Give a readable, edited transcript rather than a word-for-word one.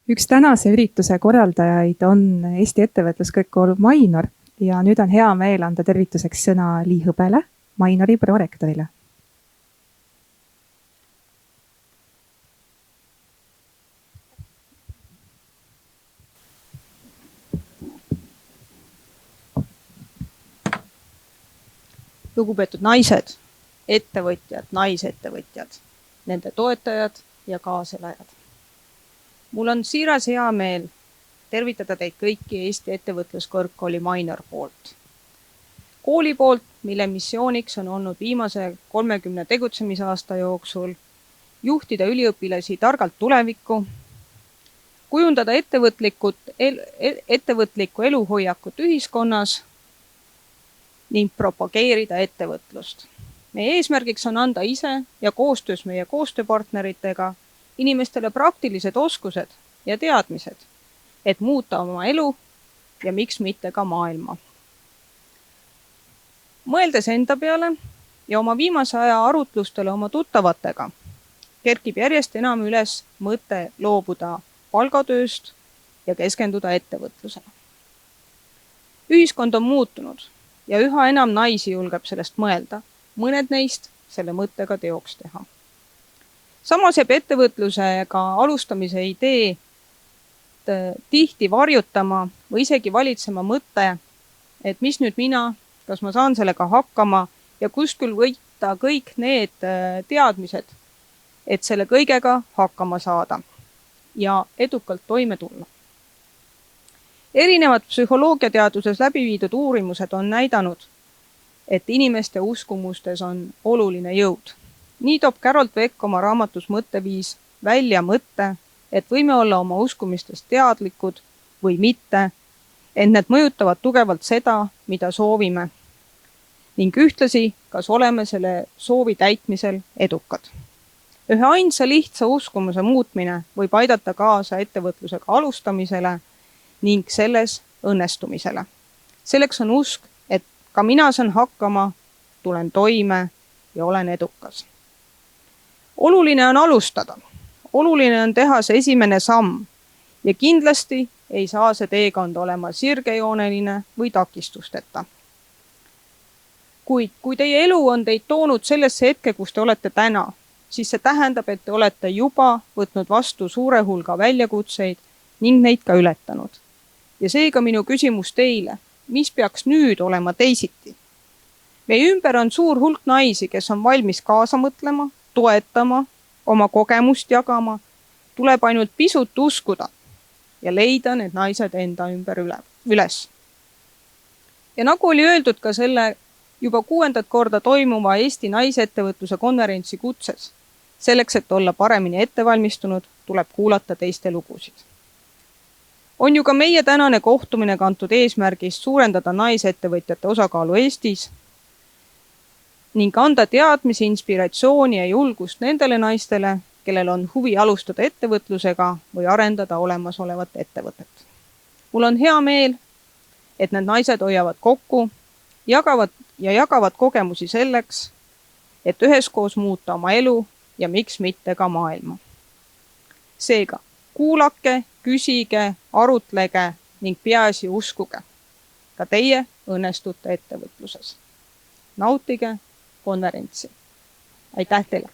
Üks tänase ürituse korraldajaid on Eesti ettevõtluskõrgkool Mainor ja nüüd on hea meel anda tervituseks sõna Lii Hõbele, Mainori prorektorile. Lugupeetud naised, ettevõtjad, naisettevõtjad, nende toetajad ja kaaselajad. Mul on siiras hea meel tervitada teid kõiki Eesti ettevõtluskõrgkooli Mainor poolt. Kooli poolt, mille missiooniks on olnud viimase 30 tegutsemisaasta jooksul juhtida üliõpilasi targalt tulevikku, kujundada ettevõtlikku eluhoiakut ühiskonnas ning propageerida ettevõtlust. Meie eesmärgiks on anda ise ja koostöös meie koostööpartneritega inimestele praktilised oskused ja teadmised, et muuta oma elu ja miks mitte ka maailma. Mõeldes enda peale ja oma viimase aja arutlustele oma tuttavatega, kerkib järjest enam üles mõte loobuda palgatööst ja keskenduda ettevõtlusele. Ühiskond on muutunud ja üha enam naisi julgeb sellest mõelda, mõned neist selle mõttega teoks teha. Samas jääb ettevõtlusega alustamise idee tihti varjutama või isegi valitsema mõte, et mis nüüd mina, kas ma saan sellega hakkama ja kust küll võita kõik need teadmised, et selle kõigega hakkama saada ja edukalt toime tulla. Erinevad psühholoogiateaduses läbi viidud uurimused on näidanud, et inimeste uskumustes on oluline jõud. Nii toob Carol Dweck oma raamatus Mõtteviis välja mõtte, et võime olla oma uskumistest teadlikud või mitte, ent need mõjutavad tugevalt seda, mida soovime, ning ühtlasi, kas oleme selle soovi täitmisel edukad. Ühe ainsa lihtsa uskumuse muutmine võib aidata kaasa ettevõtlusega alustamisele ning selles õnnestumisele. Selleks on usk, et ka mina saan hakkama, tulen toime ja olen edukas. Oluline on alustada. Oluline on teha see esimene samm ja kindlasti ei saa see teekond olema sirgejooneline või takistusteta. Kuid kui teie elu on teid toonud sellesse hetke, kus te olete täna, siis see tähendab, et te olete juba võtnud vastu suure hulga väljakutseid ning neid ka ületanud. Ja seega minu küsimus teile, mis peaks nüüd olema teisiti? Meie ümber on suur hulk naisi, kes on valmis kaasa mõtlema, toetama, oma kogemust jagama, tuleb ainult pisut uskuda ja leida need naised enda ümber üles. Ja nagu oli öeldud ka selle juba 6. korda toimuva Eesti naisettevõtluse konverentsi kutses, selleks, et olla paremini ettevalmistunud, tuleb kuulata teiste lugusid. On ju ka meie tänane kohtumine kantud eesmärgist suurendada naisettevõtjate osakaalu Eestis ning anda teadmisi, inspiratsiooni ja julgust nendele naistele, kellel on huvi alustada ettevõtlusega või arendada olemasolevat ettevõtet. Mul on hea meel, et need naised hoiavad kokku, jagavad kogemusi selleks, et üheskoos muuta oma elu ja miks mitte ka maailma. Seega, kuulake, küsige, arutlege ning peaasi uskuge. Ka teie õnnestute ettevõtluses. Nautige konverentsi. Aitäh teile!